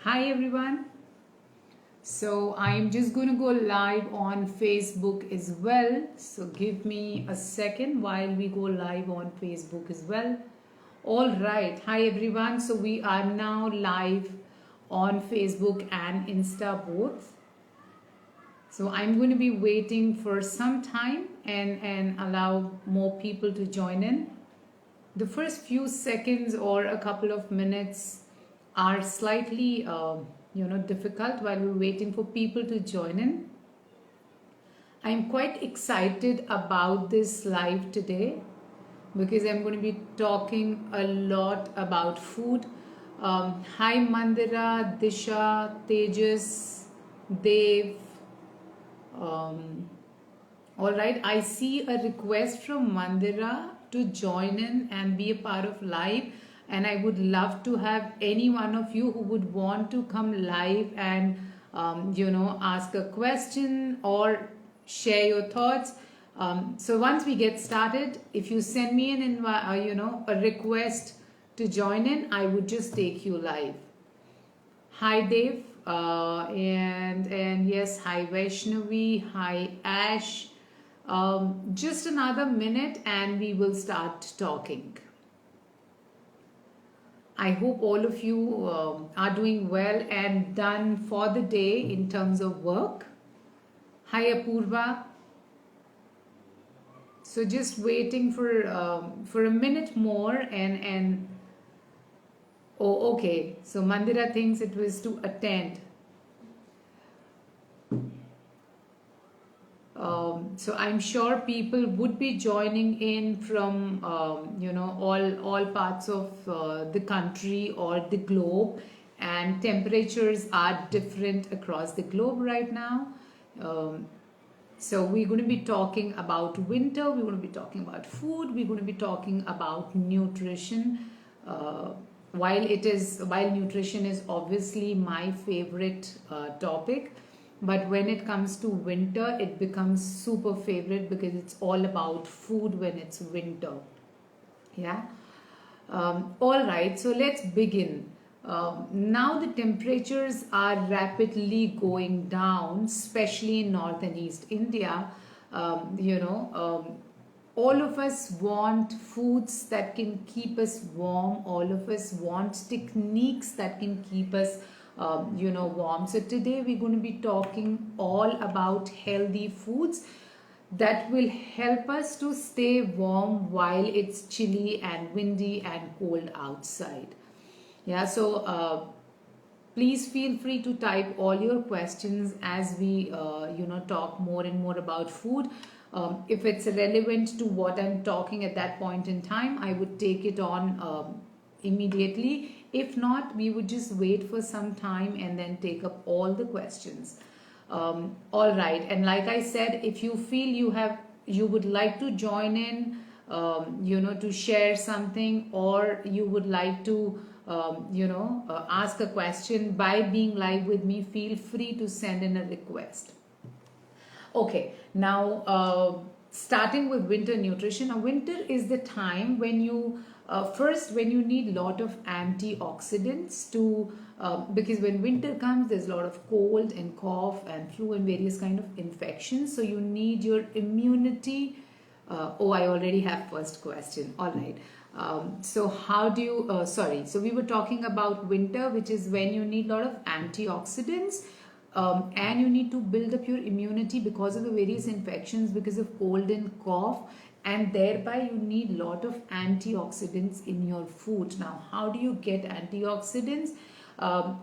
Hi everyone. So I'm just going to go live on Facebook as well. So give me a second while we go live on Facebook as well. All right. Hi everyone. So we are now live on Facebook and Insta both. So I'm going to be waiting for some time and allow more people to join in. The first few seconds or a couple of minutes are slightly difficult while we're waiting for people to join in. I'm quite excited about this live today because I'm going to be talking a lot about food. Hi Mandira, Disha, Tejas, Dev. um, all right, I see a request from Mandira to join in and be a part of live, and I would love to have any one of you who would want to come live and ask a question or share your thoughts. So once we get started, if you send me an a request to join in, I would just take you live. Hi Dave, and yes, hi Vaishnavi, hi Ash. Just another minute and we will start talking. I hope all of you are doing well and done for the day in terms of work. Hi Apurva. So just waiting for a minute more and oh, okay. So Mandira thinks it was to attend. So I'm sure people would be joining in from all parts of the country or the globe, and temperatures are different across the globe right now. Um, so we're going to be talking about winter. We're going to be talking about food. We're going to be talking about nutrition. Uh, while nutrition is obviously my favorite topic, but when it comes to winter it becomes super favorite because it's all about food when it's winter. Yeah. All right, so let's begin. Now the temperatures are rapidly going down, especially in north and east India. um, you know um, all of us want foods that can keep us warm. All of us want techniques that can keep us warm. So today we're going to be talking all about healthy foods that will help us to stay warm while it's chilly and windy and cold outside. Yeah, so please feel free to type all your questions as we talk more and more about food. If it's relevant to what I'm talking at that point in time, I would take it on immediately. If not, we would just wait for some time and then take up all the questions. All right, and like I said, if you feel you would like to join in, to share something, or you would like to ask a question by being live with me, feel free to send in a request. Okay, now starting with winter nutrition. Now, winter is the time when you first when you need a lot of antioxidants to because when winter comes, there's a lot of cold and cough and flu and various kind of infections. So you need your immunity. Oh, I already have first question. All right. So how do you? Sorry. So we were talking about winter, which is when you need a lot of antioxidants. And you need to build up your immunity because of the various infections, because of cold and cough, and thereby you need a lot of antioxidants in your food. Now, how do you get antioxidants?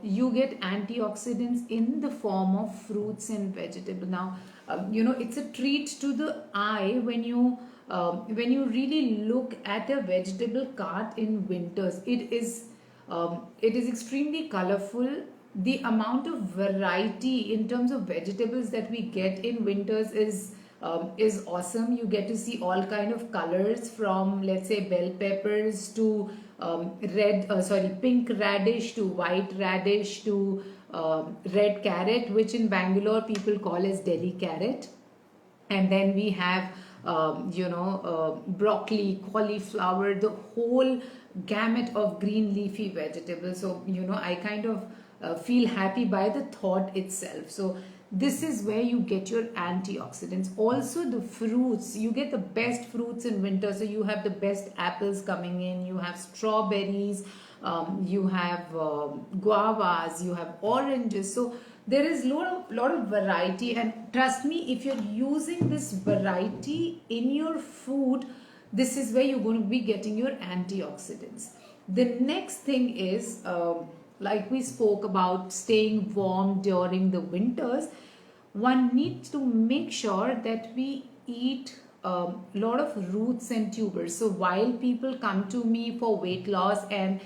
You get antioxidants in the form of fruits and vegetables. Now, it's a treat to the eye when you really look at a vegetable cart in winters. It is extremely colorful. The amount of variety in terms of vegetables that we get in winters is awesome. You get to see all kind of colors, from let's say bell peppers to pink radish to white radish to red carrot, which in Bangalore people call as Delhi carrot. And then we have broccoli, cauliflower, the whole gamut of green leafy vegetables. So I kind of feel happy by the thought itself. So this is where you get your antioxidants. Also the fruits, you get the best fruits in winter. So you have the best apples coming in, you have strawberries, you have guavas, you have oranges. So there is lot of variety, and trust me, if you're using this variety in your food, this is where you're going to be getting your antioxidants. The next thing is, like we spoke about staying warm during the winters, one needs to make sure that we eat a lot of roots and tubers. So while people come to me for weight loss, and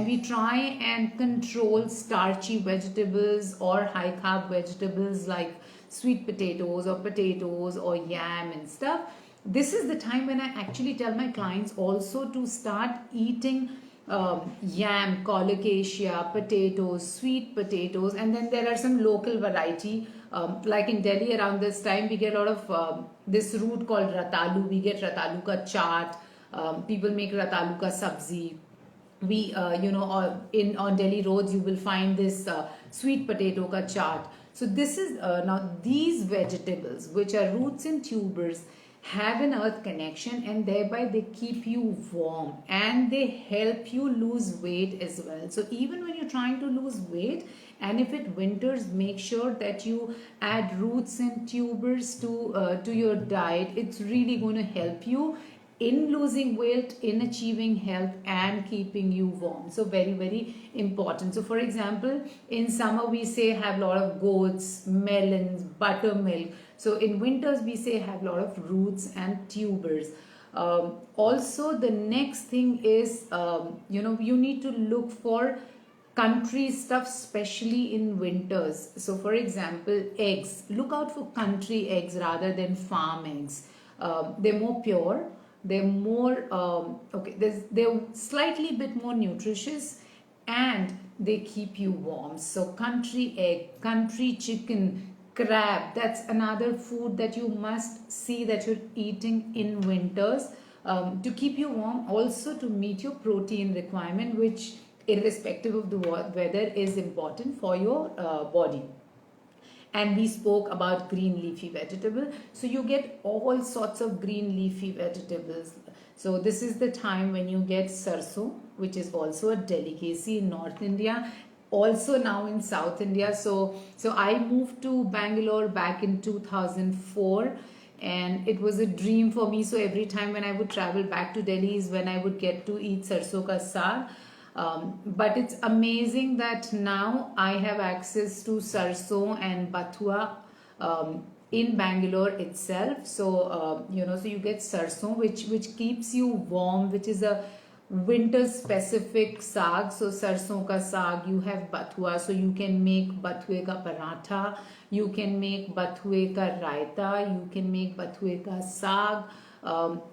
we try and control starchy vegetables or high carb vegetables like sweet potatoes or yam and stuff, this is the time when I actually tell my clients also to start eating yam, colocasia, potatoes, sweet potatoes, and then there are some local variety. Like in Delhi around this time, we get a lot of this root called ratalu. We get ratalu ka chaat. People make ratalu ka sabzi. We, in on Delhi roads, you will find this sweet potato ka chaat. So this is now these vegetables, which are roots and tubers, have an earth connection, and thereby they keep you warm and they help you lose weight as well. So even when you're trying to lose weight, and if it winters, make sure that you add roots and tubers to your diet. It's really going to help you in losing weight, in achieving health, and keeping you warm. So very, very important. So for example, in summer we say have a lot of goats, melons, buttermilk. So in winters we say have a lot of roots and tubers. Also the next thing is, you need to look for country stuff, especially in winters. So for example, eggs, look out for country eggs rather than farm eggs. They're more pure, they're more they're slightly bit more nutritious, and they keep you warm. So country egg, country chicken, crab, that's another food that you must see that you're eating in winters, to keep you warm, also to meet your protein requirement, which irrespective of the weather is important for your body. And we spoke about green leafy vegetable. So you get all sorts of green leafy vegetables. So this is the time when you get sarso, which is also a delicacy in North India, also now in South India. So I moved to Bangalore back in 2004, and it was a dream for me. So every time when I would travel back to Delhi is when I would get to eat sarso ka saag. But it's amazing that now I have access to sarso and bathua in Bangalore itself. So so you get sarso, which keeps you warm, which is a winter specific saag. So sarson ka saag, you have bathua, so you can make bathue ka paratha, you can make bathue ka raita, you can make bathue ka saag.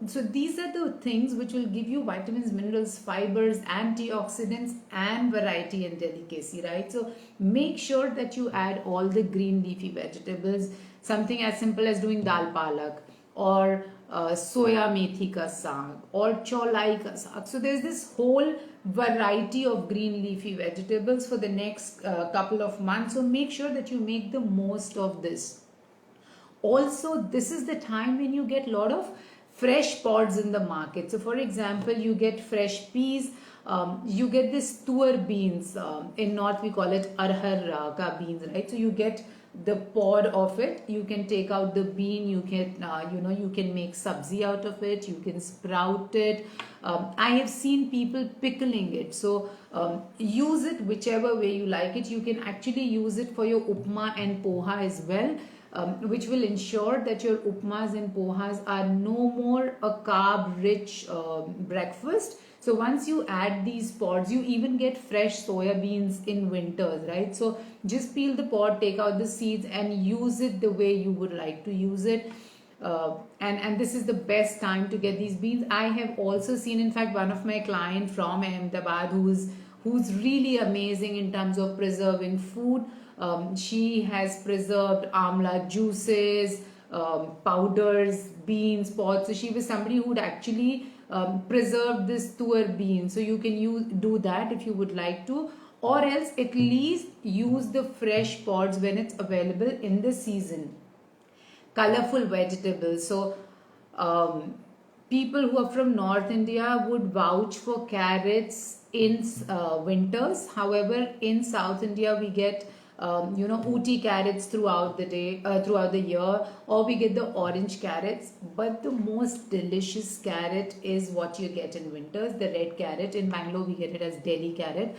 So these are the things which will give you vitamins, minerals, fibers, antioxidants, and variety and delicacy, right? So make sure that you add all the green leafy vegetables. Something as simple as doing dal palak, or soya methi ka saag, or cholai ka saag. So there's this whole variety of green leafy vegetables for the next couple of months. So make sure that you make the most of this. Also, this is the time when you get a lot of fresh pods in the market. So for example, you get fresh peas, you get this tuar beans, in North we call it arhar ka beans, right? So you get the pod of it, you can take out the bean, you can you can make sabzi out of it, you can sprout it. I have seen people pickling it. So use it whichever way you like it. You can actually use it for your upma and poha as well, which will ensure that your upmas and pohas are no more a carb rich breakfast. So once you add these pods, you even get fresh soya beans in winters, right? So just peel the pod, take out the seeds, and use it the way you would like to use it. And this is the best time to get these beans. I have also seen, in fact, one of my client from Ahmedabad who's really amazing in terms of preserving food. She has preserved amla juices, powders, beans, pods. So she was somebody who would actually preserve this tuar bean. So you can do that if you would like to. or else at least use the fresh pods when it's available in the season. Colorful vegetables. So people who are from North India would vouch for carrots in winters. However, in South India we get Ooty carrots throughout the day, throughout the year, or we get the orange carrots. But the most delicious carrot is what you get in winters, the red carrot. In Bangalore, we get it as Delhi carrot.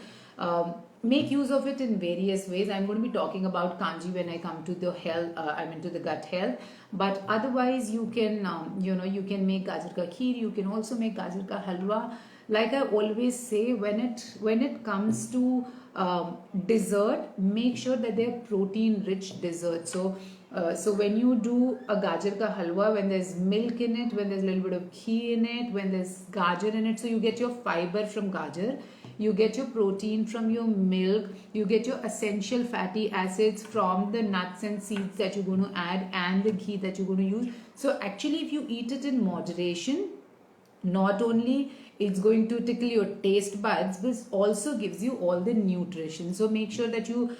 Make use of it in various ways. I'm going to be talking about kanji when I come to the health, to the gut health. But otherwise, you can, you can make gajar ka kheer. You can also make gajar ka halwa. Like I always say, when it comes to dessert, make sure that they're protein-rich desserts. So when you do a gajar ka halwa, when there's milk in it, when there's a little bit of ghee in it, when there's gajar in it, so you get your fiber from gajar, you get your protein from your milk, you get your essential fatty acids from the nuts and seeds that you're going to add, and the ghee that you're going to use. So actually, if you eat it in moderation, not only it's going to tickle your taste buds, but also gives you all the nutrition. So make sure that you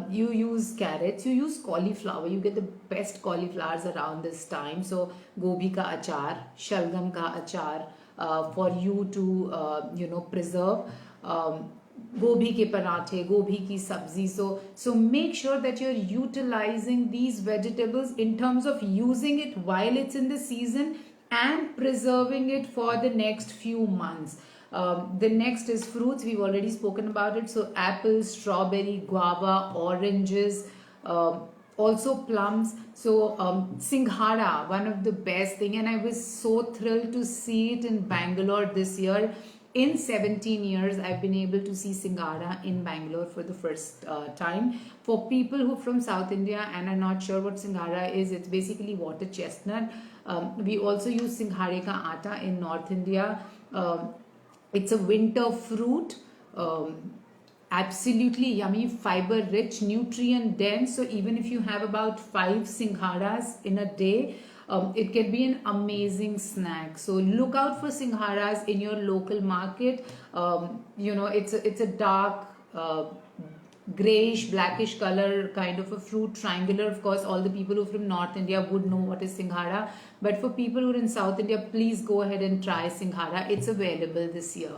use carrots, you use cauliflower. You get the best cauliflowers around this time. So gobi ka achar, shalgam ka achar, for you to preserve. Gobi ke parathe, gobi ki sabzi. So make sure that you're utilizing these vegetables in terms of using it while it's in the season and preserving it for the next few months. The next is fruits. We've already spoken about it. So apples, strawberry, guava, oranges, also plums. So Singhara, one of the best thing, and I was so thrilled to see it in Bangalore this year. In 17 years, I've been able to see Singhara in Bangalore for the first time. For people who are from South India and are not sure what Singhara is, it's basically water chestnut. We also use Singhare ka atta in North India. It's a winter fruit. Absolutely yummy, fiber rich, nutrient dense. So even if you have about 5 Singharas in a day, it can be an amazing snack. So look out for Singharas in your local market. It's a dark grayish blackish color kind of a fruit, triangular. Of course, all the people who are from North India would know what is Singhara, but for people who are in South India, please go ahead and try Singhara. It's available this year.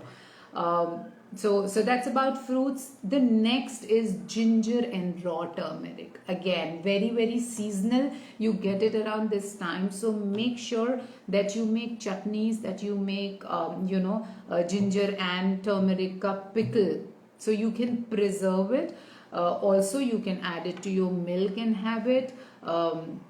So that's about fruits. The next is ginger and raw turmeric. Again, very, very seasonal. You get it around this time. So make sure that you make chutneys, that you make, ginger and turmeric ka pickle. So you can preserve it. Also, you can add it to your milk and have it.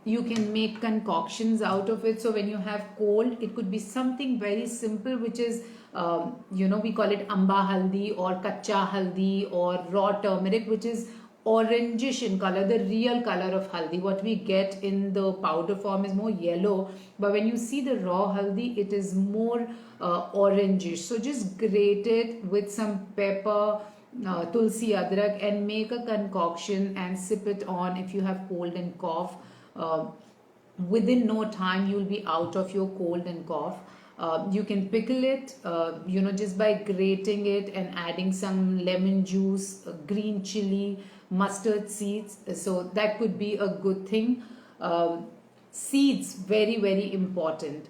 You can make concoctions out of it. So when you have cold, it could be something very simple, which is we call it amba haldi or kacha haldi or raw turmeric, which is orangish in color, the real color of haldi. What we get in the powder form is more yellow, but when you see the raw haldi, it is more orangish. So just grate it with some pepper, tulsi, adrak, and make a concoction and sip it on if you have cold and cough. Within no time, you'll be out of your cold and cough. You can pickle it, just by grating it and adding some lemon juice, green chili, mustard seeds. So that could be a good thing. Seeds, very, very important.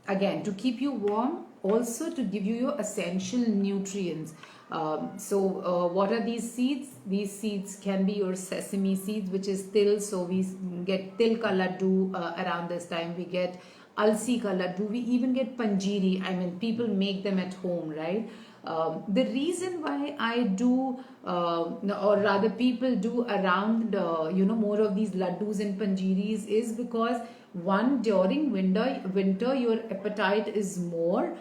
Again, to keep you warm, also to give you your essential nutrients. What are these seeds? These seeds can be your sesame seeds, which is til. So we get til ka laddu around this time. We get alsi ka laddu. We even get panjiri. I mean, people make them at home, right? The reason why I do, or rather people do around, more of these laddus and panjiris is because one, during winter, your appetite is more.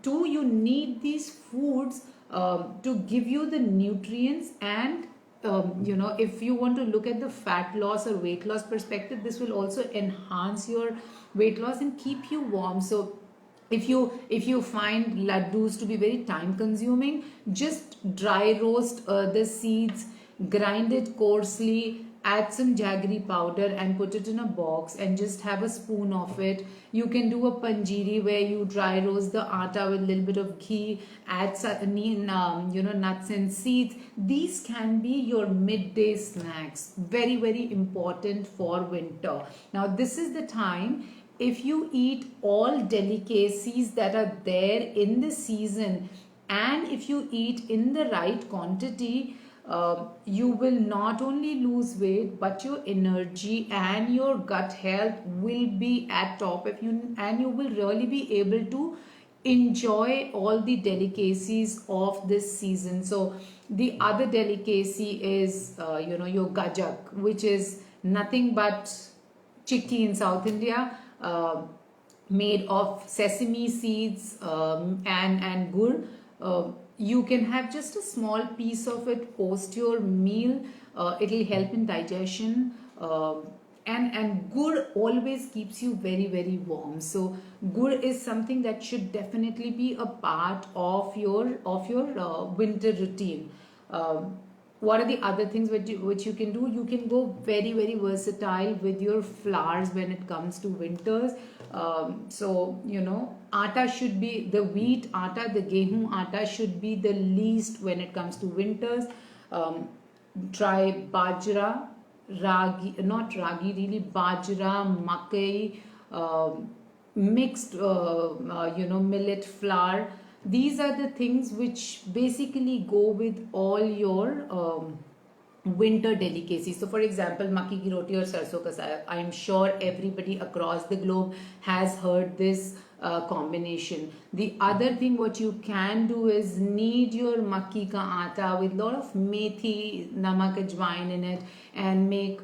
Two, you need these foods to give you the nutrients, and if you want to look at the fat loss or weight loss perspective, this will also enhance your weight loss and keep you warm. So if you find laddus to be very time consuming, just dry roast the seeds, grind it coarsely, add some jaggery powder and put it in a box and just have a spoon of it. You can do a panjiri where you dry roast the atta with a little bit of ghee, add nuts and seeds. These can be your midday snacks. Very, very important for winter. Now this is the time, if you eat all delicacies that are there in the season, and if you eat in the right quantity, you will not only lose weight, but your energy and your gut health will be at top. If you and you will really be able to enjoy all the delicacies of this season. So the other delicacy is your gajak, which is nothing but chikki in South India, made of sesame seeds and gur. You can have just a small piece of it post your meal. It'll help in digestion. And gur always keeps you very, very warm. So gur is something that should definitely be a part of your winter routine. What are the other things which you can do? You can go very, very versatile with your flours when it comes to winters. Atta should be the wheat atta, the gehu atta should be the least when it comes to winters. Try bajra, ragi, not ragi really, bajra, makai, mixed millet flour. These are the things which basically go with all your winter delicacies. So for example, makki ki roti or sarson ka saag, I am sure everybody across the globe has heard this combination. The other thing what you can do is knead your makki ka atta with lot of methi, namak, ajwain in it, and make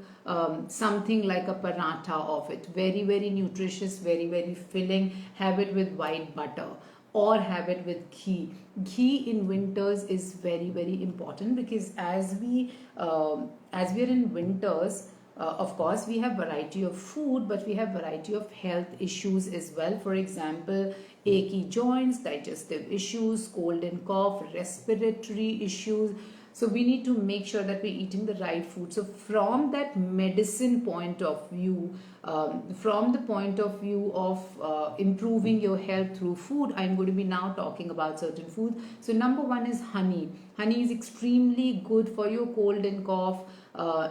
something like a paratha of it. Very, very nutritious, very, very filling. Have it with white butter or have it with ghee. Ghee in winters is very, very important, because as we are in winters, of course we have variety of food, but we have variety of health issues as well. For example, achy joints, digestive issues, cold and cough, respiratory issues. So we need to make sure that we're eating the right food. So from that medicine point of view, from the point of view of improving your health through food, I'm going to be now talking about certain foods. So number one is honey. Honey is extremely good for your cold and cough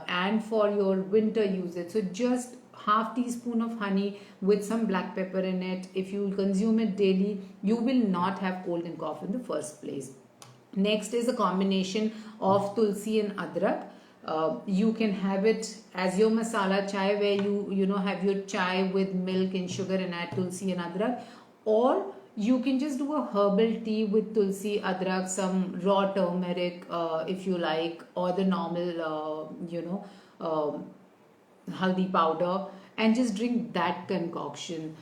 and for your winter usage. So just half teaspoon of honey with some black pepper in it. If you consume it daily, you will not have cold and cough in the first place. Next is a combination of tulsi and adrak. You can have it as your masala chai, where you have your chai with milk and sugar and add tulsi and adrak, or you can just do a herbal tea with tulsi, adrak, some raw turmeric if you like, or the normal haldi powder, and just drink that concoction.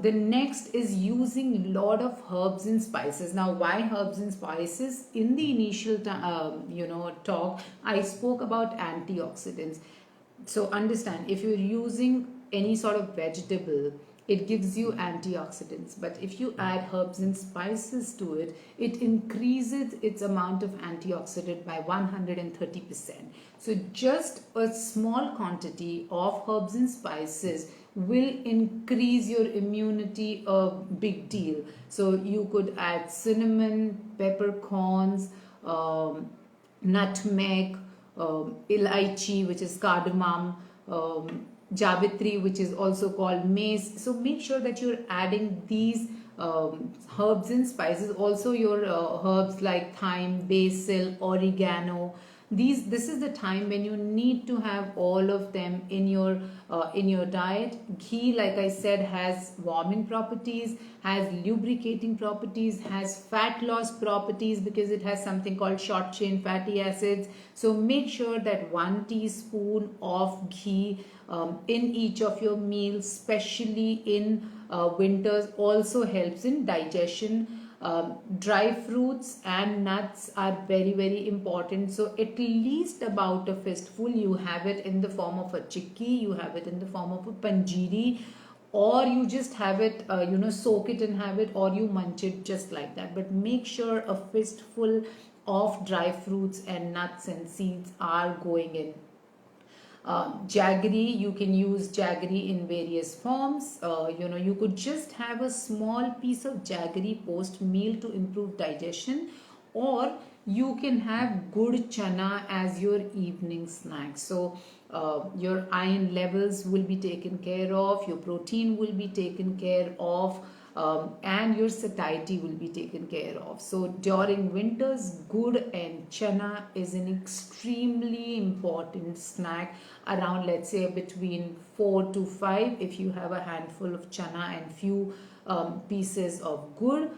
The next is using a lot of herbs and spices. Now, why herbs and spices? In the initial talk, I spoke about antioxidants. So understand, if you're using any sort of vegetable, it gives you antioxidants. But if you add herbs and spices to it, it increases its amount of antioxidant by 130%. So just a small quantity of herbs and spices will increase your immunity a big deal. So you could add cinnamon, peppercorns, nutmeg, elaichi, which is cardamom, javitri, which is also called mace. So make sure that you're adding these herbs and spices. Also your herbs like thyme, basil, oregano. This is the time when you need to have all of them in your diet. Ghee, like I said, has warming properties, has lubricating properties, has fat loss properties, because it has something called short chain fatty acids. So make sure that 1 teaspoon of ghee in each of your meals, especially in winters, also helps in digestion. Dry fruits and nuts are very, very important. So at least about a fistful, you have it in the form of a chikki, you have it in the form of a panjiri, or you just have it, soak it and have it, or you munch it just like that. But make sure a fistful of dry fruits and nuts and seeds are going in. Jaggery, you can use jaggery in various forms. You could just have a small piece of jaggery post meal to improve digestion, or you can have good chana as your evening snack. So your iron levels will be taken care of, your protein will be taken care of, and your satiety will be taken care of. So during winters, gur and chana is an extremely important snack around, let's say, between 4 to 5. If you have a handful of chana and few pieces of gur,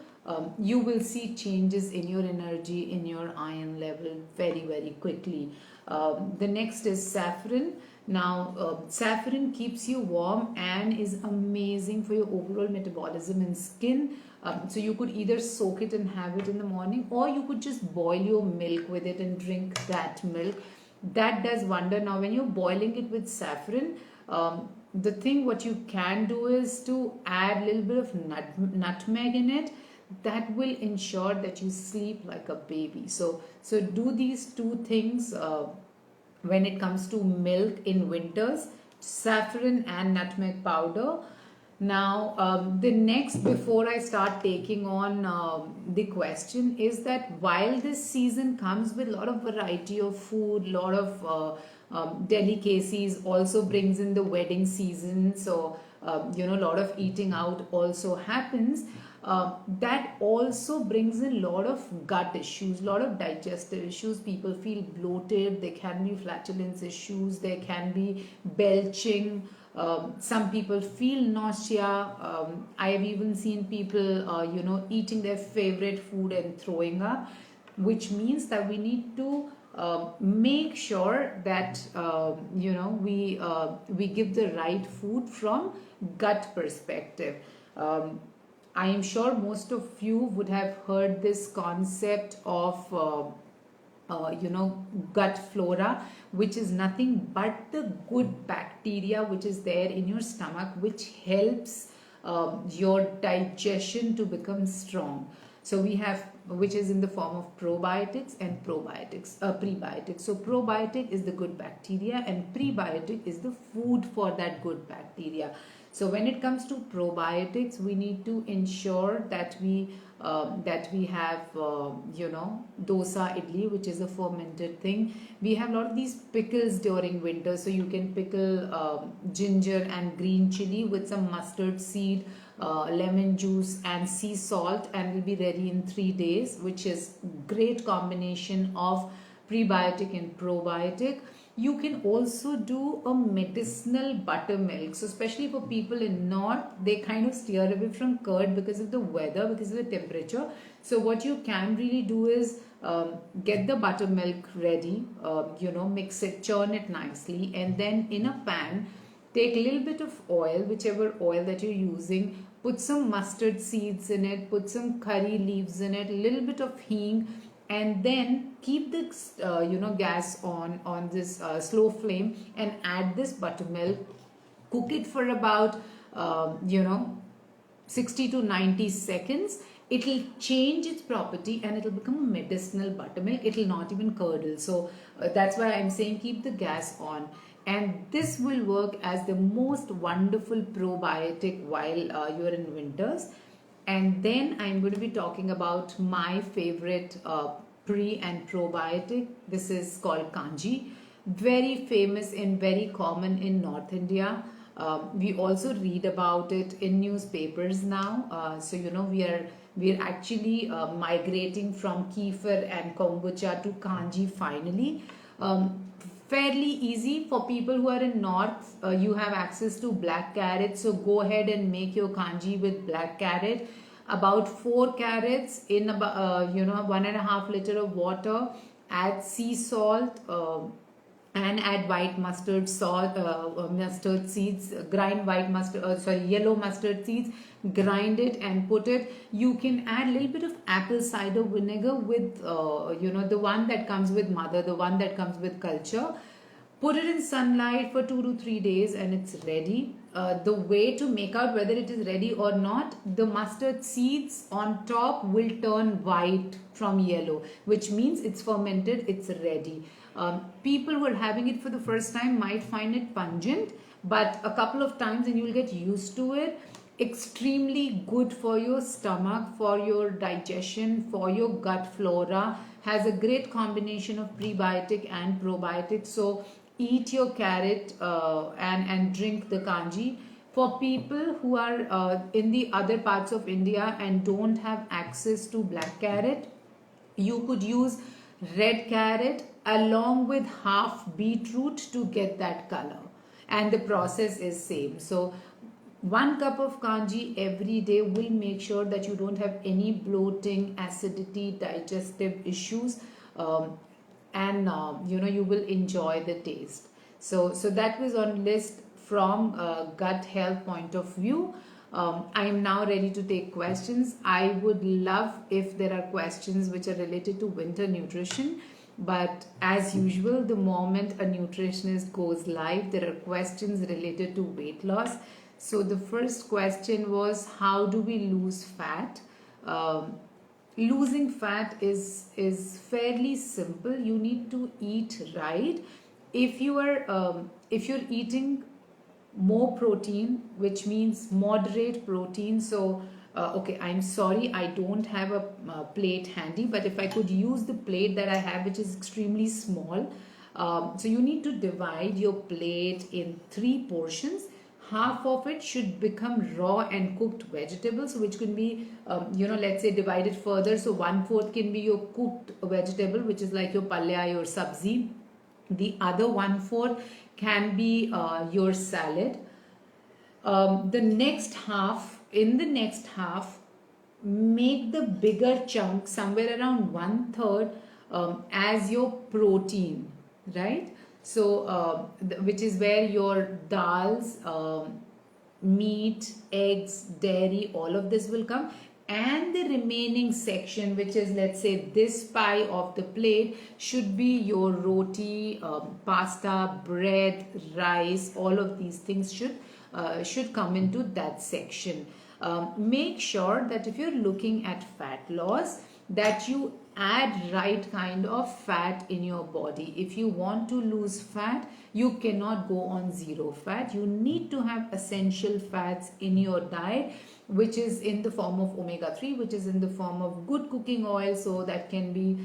you will see changes in your energy, in your iron level very, very quickly. The next is saffron. Now, saffron keeps you warm and is amazing for your overall metabolism and skin. So you could either soak it and have it in the morning, or you could just boil your milk with it and drink that milk. That does wonder. Now, when you're boiling it with saffron, the thing what you can do is to add a little bit of nutmeg in it. That will ensure that you sleep like a baby. So do these two things when it comes to milk in winters: saffron and nutmeg powder. Now, the next, before I start taking on the question, is that while this season comes with a lot of variety of food, lot of delicacies, also brings in the wedding season. So, a lot of eating out also happens. That also brings in a lot of gut issues, a lot of digestive issues. People feel bloated, there can be flatulence issues, there can be belching. Some people feel nausea. I have even seen people, eating their favorite food and throwing up, which means that we need to make sure that we give the right food from gut perspective. I am sure most of you would have heard this concept of gut flora, which is nothing but the good bacteria which is there in your stomach, which helps your digestion to become strong. So we have, which is in the form of probiotics and prebiotics. So probiotic is the good bacteria and prebiotic is the food for that good bacteria. So when it comes to probiotics, we need to ensure that we have dosa idli, which is a fermented thing. We have a lot of these pickles during winter, so you can pickle ginger and green chili with some mustard seed, lemon juice and sea salt, and will be ready in 3 days, which is great combination of prebiotic and probiotic. You can also do a medicinal buttermilk. So especially for people in north, they kind of steer away from curd because of the weather, because of the temperature. So what you can really do is get the buttermilk ready, mix it, churn it nicely, and then in a pan, take a little bit of oil, whichever oil that you're using, put some mustard seeds in it, put some curry leaves in it, a little bit of hing, and then keep the gas on this slow flame and add this buttermilk. Cook it for about 60 to 90 seconds. It will change its property and it will become a medicinal buttermilk. It will not even curdle. So that's why I'm saying keep the gas on. And this will work as the most wonderful probiotic while you're in winters. And then I'm going to be talking about my favorite pre and probiotic. This is called Kanji. Very famous and very common in North India. We also read about it in newspapers now. So we are actually migrating from kefir and kombucha to Kanji finally. Fairly easy for people who are in north. You have access to black carrot, so go ahead and make your kanji with black carrot. About 4 carrots in about 1.5 liter of water. Add sea salt and add white mustard mustard seeds. Grind yellow mustard seeds. Grind it and put it. You can add a little bit of apple cider vinegar with the one that comes with mother, the one that comes with culture. Put it in sunlight for 2 to 3 days and it's ready. the way to make out whether it is ready or not, the mustard seeds on top will turn white from yellow, which means it's fermented, it's ready. People who are having it for the first time might find it pungent, but a couple of times and you'll get used to it. Extremely good for your stomach, for your digestion, for your gut flora, has a great combination of prebiotic and probiotic. So eat your carrot and drink the kanji. For people who are in the other parts of India and don't have access to black carrot, you could use red carrot along with half beetroot to get that color, and the process is same. So 1 cup of kanji every day will make sure that you don't have any bloating, acidity, digestive issues, and you will enjoy the taste. So that was on list from gut health point of view. I am now ready to take questions. I would love if there are questions which are related to winter nutrition, but as usual, the moment a nutritionist goes live, there are questions related to weight loss. So the first question was, how do we lose fat? Losing fat is fairly simple. You need to eat right. If you're eating more protein, which means moderate protein, so okay, I'm sorry, I don't have a plate handy, but if I could use the plate that I have, which is extremely small, so you need to divide your plate in 3 portions. Half of it should become raw and cooked vegetables, which can be, let's say divided further. So 1/4 can be your cooked vegetable, which is like your palya, your sabzi. The other 1/4 can be your salad. The next half, make the bigger chunk, somewhere around 1/3, as your protein, right? So which is where your dals, meat, eggs, dairy, all of this will come, and the remaining section, which is, let's say, this pie of the plate, should be your roti, pasta, bread, rice. All of these things should come into that section. Make sure that if you're looking at fat loss, that you add right kind of fat in your body. If you want to lose fat, you cannot go on zero fat. You need to have essential fats in your diet, which is in the form of omega-3, which is in the form of good cooking oil. So that can be,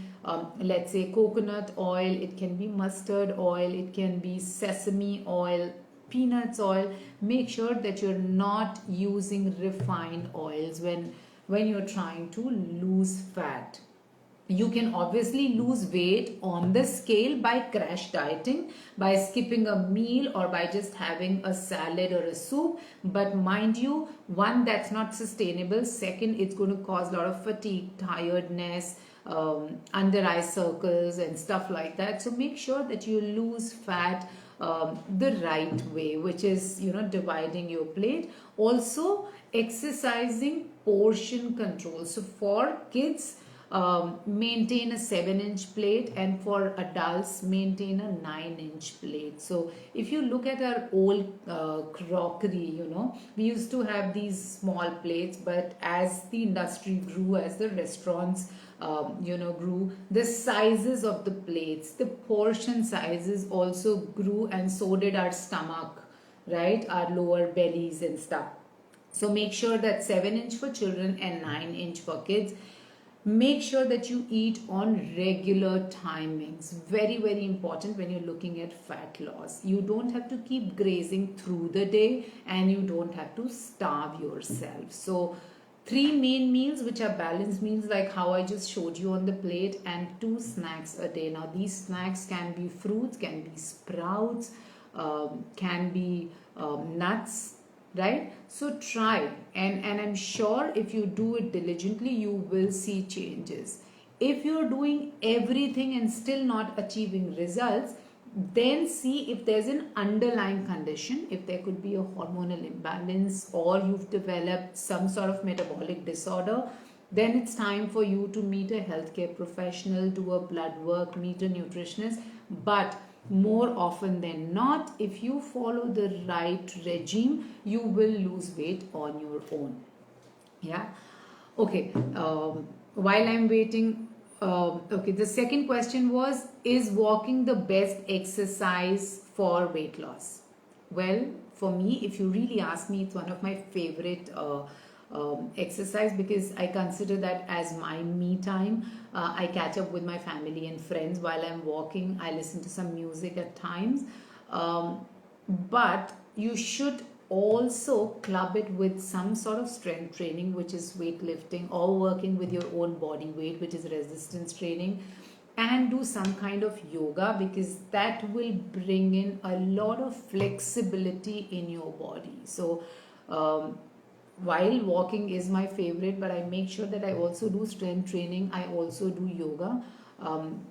let's say, coconut oil, it can be mustard oil, it can be sesame oil, peanuts oil. Make sure that you're not using refined oils when you're trying to lose fat. You can obviously lose weight on the scale by crash dieting, by skipping a meal, or by just having a salad or a soup. But mind you, 1, that's not sustainable. 2nd, it's going to cause a lot of fatigue, tiredness, under eye circles and stuff like that. So make sure that you lose fat the right way, which is, dividing your plate. Also, exercising portion control. So for kids, maintain a 7-inch plate, and for adults, maintain a 9-inch plate. So if you look at our old crockery, we used to have these small plates, but as the industry grew, as the restaurants grew, the sizes of the plates, the portion sizes also grew, and so did our stomach, right? Our lower bellies and stuff. So make sure that 7-inch for children and 9-inch for kids. Make sure that you eat on regular timings. Very, very important when you're looking at fat loss. You don't have to keep grazing through the day, and you don't have to starve yourself. So 3 main meals, which are balanced meals, like how I just showed you on the plate, and 2 snacks a day. Now these snacks can be fruits, can be sprouts, can be nuts, right? So try, and I'm sure if you do it diligently, you will see changes. If you're doing everything and still not achieving results, then see if there's an underlying condition, if there could be a hormonal imbalance, or you've developed some sort of metabolic disorder. Then it's time for you to meet a healthcare professional, do a blood work, meet a nutritionist. But more often than not, if you follow the right regime, you will lose weight on your own. Yeah. Okay. While I'm waiting, okay, the second question was, is walking the best exercise for weight loss? Well, for me, if you really ask me, it's one of my favorite exercise, because I consider that as my me time. I catch up with my family and friends while I'm walking. I listen to some music at times. But you should also club it with some sort of strength training, which is weightlifting, or working with your own body weight, which is resistance training, and do some kind of yoga, because that will bring in a lot of flexibility in your body. So um, while walking is my favorite, but I make sure that I also do strength training, I also do yoga. um,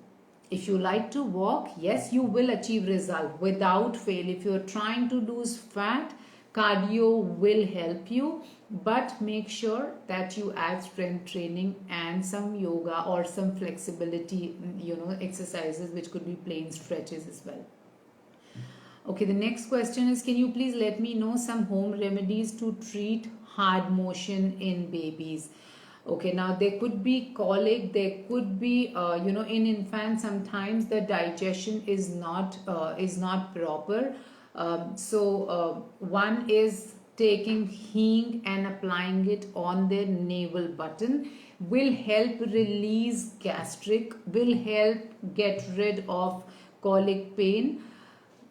if you like to walk, yes, you will achieve result without fail. If you're trying to lose fat, cardio will help you, but make sure that you add strength training and some yoga or some flexibility, exercises, which could be plain stretches as well. Okay, the next question is, can you please let me know some home remedies to treat hard motion in babies? Okay, now there could be colic, there could be, in infants sometimes the digestion is not proper. One is taking hing and applying it on their navel button will help release gastric, will help get rid of colic pain.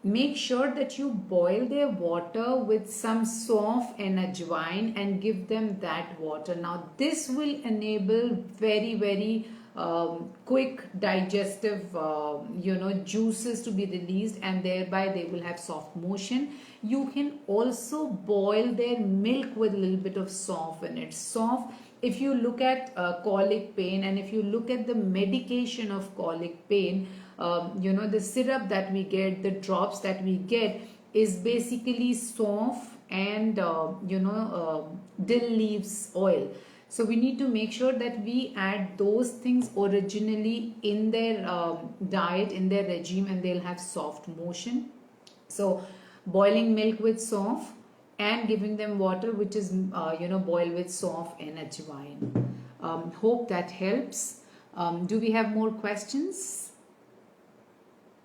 Make sure that you boil their water with some soft and ajwain and give them that water. Now this will enable very, very quick digestive juices to be released, and thereby they will have soft motion. You can also boil their milk with a little bit of soft in it. Soft, if you look at colic pain, and if you look at the medication of colic pain, the syrup that we get, the drops that we get, is basically soft and dill leaves oil. So we need to make sure that we add those things originally in their diet, in their regime, and they'll have soft motion. So boiling milk with soft and giving them water which is boiled with soft and ajwain. Hope that helps. Do we have more questions?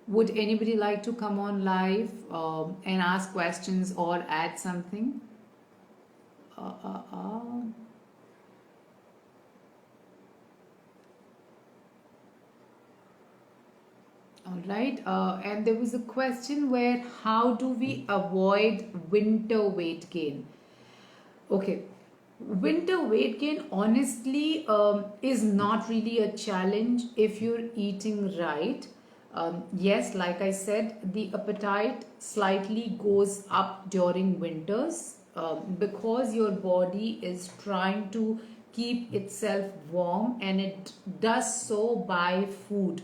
Would anybody like to come on live and ask questions or add something? All right. And there was a question where, how do we avoid winter weight gain? Okay. Winter weight gain honestly is not really a challenge if you're eating right. Yes, like I said, the appetite slightly goes up during winters because your body is trying to keep itself warm, and it does so by food.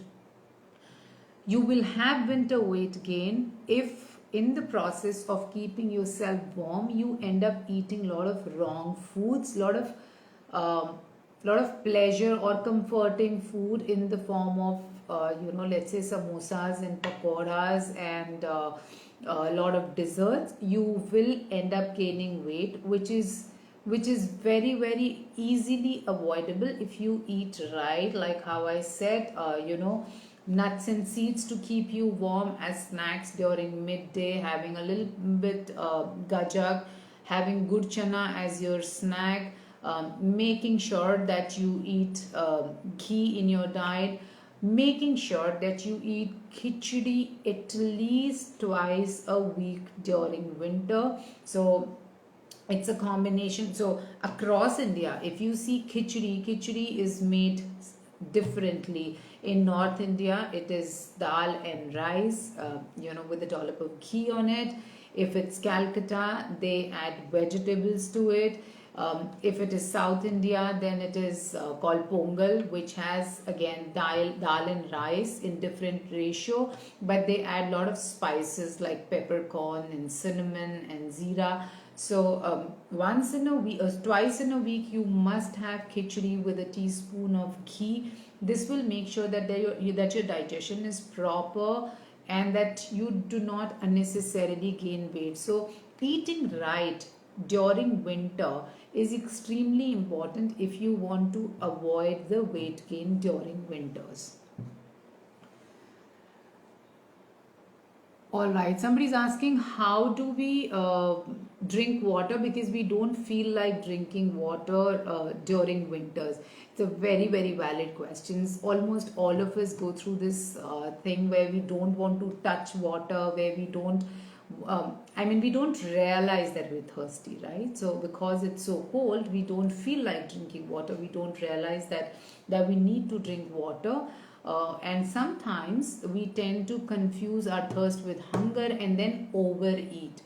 You will have winter weight gain if in the process of keeping yourself warm you end up eating a lot of wrong foods, lot of pleasure or comforting food in the form of let's say samosas and pakoras and a lot of desserts. You will end up gaining weight, which is very, very easily avoidable if you eat right, like how I said, nuts and seeds to keep you warm as snacks during midday, having a little bit gajak, having good chana as your snack, making sure that you eat ghee in your diet, making sure that you eat khichdi at least twice a week during winter. So it's a combination. So across India, if you see khichdi is made differently. In North India, it is dal and rice, with a dollop of ghee on it. If it's Calcutta, they add vegetables to it. If it is South India, then it is called pongal, which has again dal and rice in different ratio, but they add a lot of spices like peppercorn and cinnamon and zira. So once in a week, twice in a week, you must have khichdi with a teaspoon of ghee. This will make sure that your digestion is proper and that you do not unnecessarily gain weight. So eating right during winter is extremely important if you want to avoid the weight gain during winters. All right, somebody's asking how do we drink water, because we don't feel like drinking water during winters. It's a very, very valid question. Almost all of us go through this thing where we don't want to touch water, where we don't, we don't realize that we're thirsty, right? So because it's so cold, we don't feel like drinking water. We don't realize that we need to drink water. And sometimes we tend to confuse our thirst with hunger and then overeat.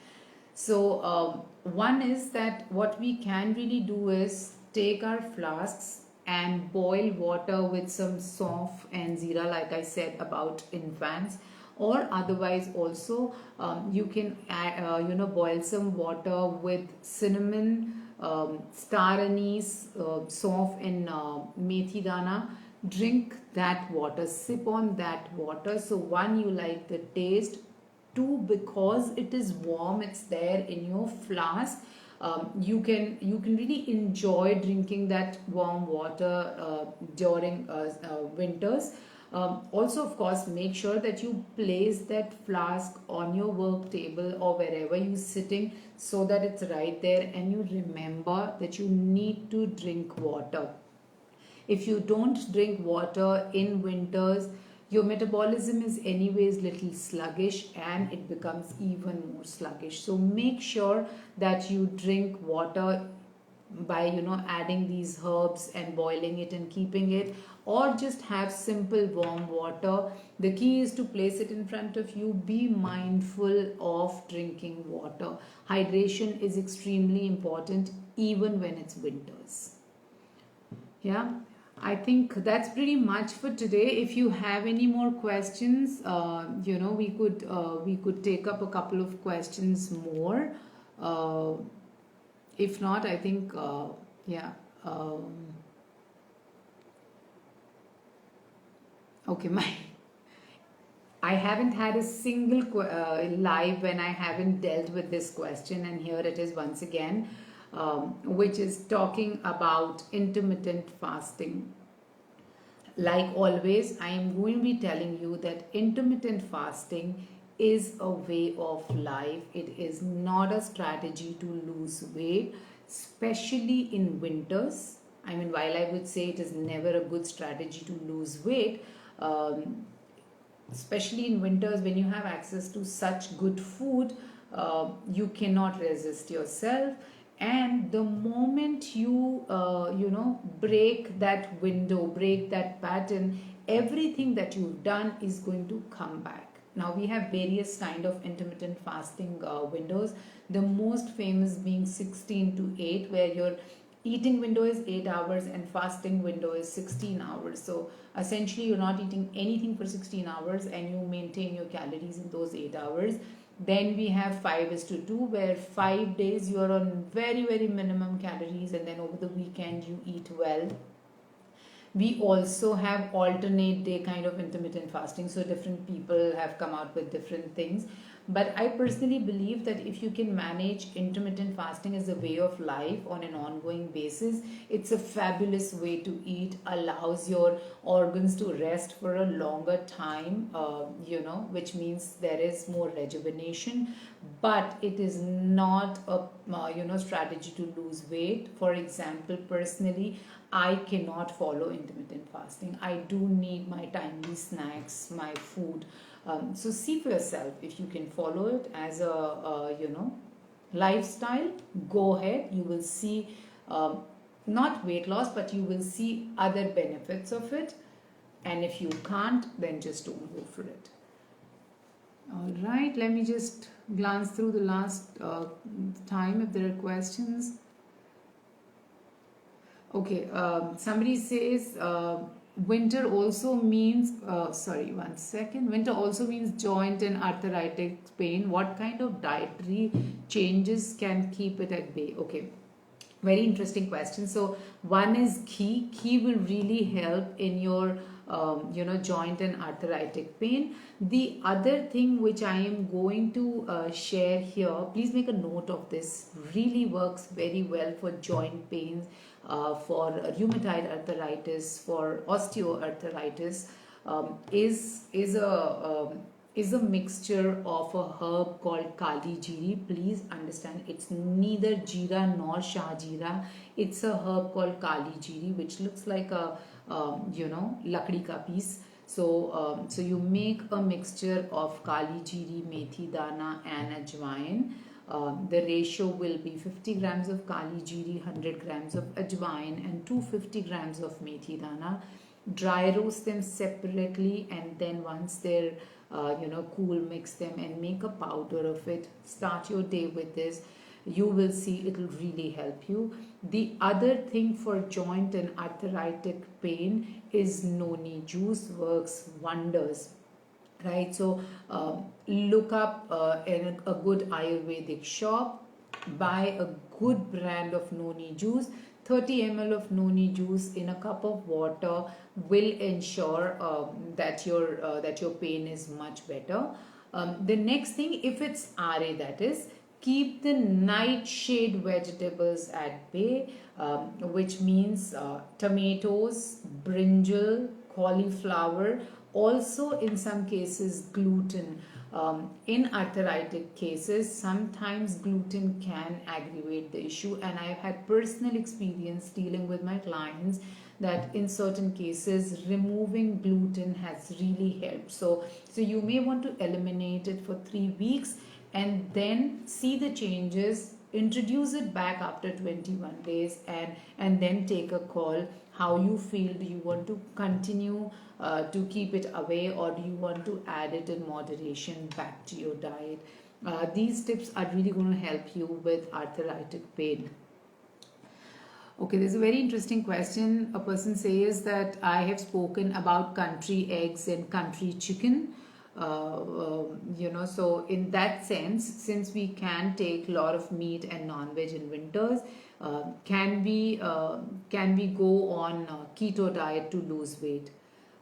So one is that what we can really do is take our flasks and boil water with some sof and zira, like I said about infants, or otherwise also you can boil some water with cinnamon, star anise, sof and methi dana. Drink that water, sip on that water. So one, you like the taste. Two, because it is warm, it's there in your flask, you can really enjoy drinking that warm water during winters. Also, of course, make sure that you place that flask on your work table or wherever you're sitting, so that it's right there and you remember that you need to drink water. If you don't drink water in winters, your metabolism is anyways little sluggish and it becomes even more sluggish. So make sure that you drink water by adding these herbs and boiling it and keeping it, or just have simple warm water. The key is to place it in front of you. Be mindful of drinking water. Hydration is extremely important even when it's winters. Yeah, I think that's pretty much for today. If you have any more questions, we could take up a couple of questions more. If not, I think yeah. Okay, I haven't had a single live when I haven't dealt with this question, and here it is once again. Which is talking about intermittent fasting. Like always, I am going to be telling you that intermittent fasting is a way of life. It is not a strategy to lose weight, especially in winters. While I would say it is never a good strategy to lose weight, especially in winters when you have access to such good food, you cannot resist yourself. And the moment you break that window, break that pattern, everything that you've done is going to come back. Now we have various kind of intermittent fasting windows, the most famous being 16 to 8, where your eating window is 8 hours and fasting window is 16 hours. So essentially you're not eating anything for 16 hours and you maintain your calories in those 8 hours. Then we have 5:2, where 5 days you are on very, very minimum calories, and then over the weekend you eat well. We also have alternate day kind of intermittent fasting. So different people have come out with different things. But I personally believe that if you can manage intermittent fasting as a way of life on an ongoing basis, it's a fabulous way to eat, allows your organs to rest for a longer time, which means there is more rejuvenation. But it is not a strategy to lose weight. For example, personally, I cannot follow intermittent fasting. I do need my timely snacks, my food. So see for yourself if you can follow it as a lifestyle. Go ahead. You will see not weight loss, but you will see other benefits of it. And if you can't, then just don't go for it. All right. Let me just glance through the last time if there are questions. Okay. Somebody says. Winter also means, one second. Winter also means joint and arthritic pain. What kind of dietary changes can keep it at bay? Okay, very interesting question. So one is ghee. Ghee will really help in your joint and arthritic pain. The other thing which I am going to share here, please make a note of this, really works very well for joint pains, for rheumatoid arthritis, for osteoarthritis, is a mixture of a herb called Kali Jeeri. Please understand, it's neither jeera nor shah jeera. It's a herb called Kali Jeeri, which looks like a lakdi ka piece. So you make a mixture of Kali Jeeri, methi dana, and ajwain. The ratio will be 50 grams of Kali Jeeri, 100 grams of ajwain, and 250 grams of methi dana. Dry roast them separately, and then once they're cool, mix them and make a powder of it. Start your day with this. You will see it will really help you. The other thing for joint and arthritic pain is noni juice, works wonders. Right, so look up in a good Ayurvedic shop, buy a good brand of noni juice. 30 ml of noni juice in a cup of water will ensure that your pain is much better. The next thing, if it's RA, that is, keep the nightshade vegetables at bay, which means tomatoes, brinjal, cauliflower, also in some cases gluten. In arthritic cases, sometimes gluten can aggravate the issue, and I've had personal experience dealing with my clients that in certain cases removing gluten has really helped. So you may want to eliminate it for 3 weeks and then see the changes, introduce it back after 21 days, and then take a call how you feel. Do you want to continue to keep it away, or do you want to add it in moderation back to your diet? These tips are really going to help you with arthritic pain. Okay, there's a very interesting question. A person says that I have spoken about country eggs and country chicken. So in that sense, since we can take a lot of meat and non-veg in winters, can we go on keto diet to lose weight?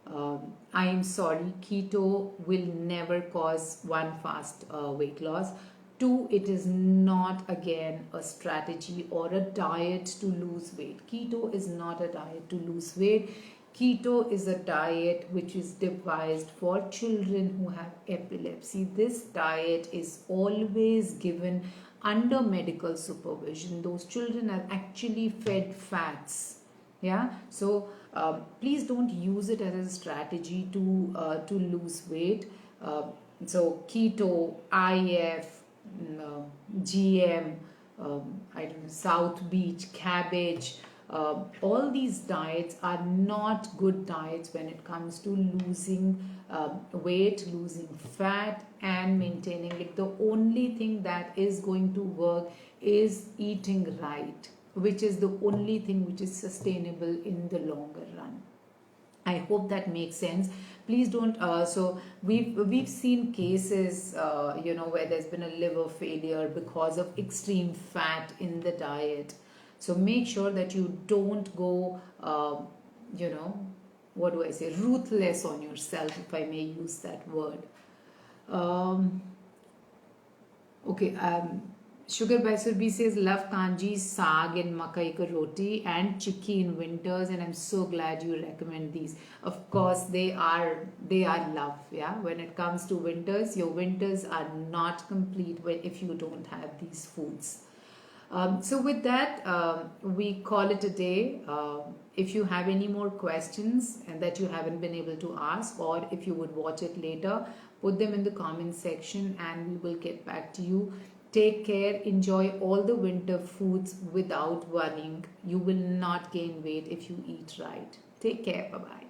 I am sorry, keto will never cause, one, fast weight loss. 2, it is not again a strategy or a diet to lose weight. Keto is not a diet to lose weight. Keto is a diet which is devised for children who have epilepsy. This diet is always given under medical supervision. Those children are actually fed fats. Yeah, so please don't use it as a strategy to lose weight. So keto, IF, GM, I don't know, South Beach, cabbage, all these diets are not good diets when it comes to losing weight, losing fat, and maintaining it. The only thing that is going to work is eating right, which is the only thing which is sustainable in the longer run. I hope that makes sense. Please don't. So we've seen cases, where there's been a liver failure because of extreme fat in the diet. So make sure that you don't go, what do I say, ruthless on yourself, if I may use that word. Okay. Sugar by Surbi says, love kanji, saag and makai ka roti and chikki in winters, and I'm so glad you recommend these. Of course, they are love. Yeah, when it comes to winters, your winters are not complete if you don't have these foods. So with that, we call it a day. If you have any more questions and that you haven't been able to ask, or if you would watch it later, put them in the comment section and we will get back to you. Take care. Enjoy all the winter foods without worrying. You will not gain weight if you eat right. Take care. Bye-bye.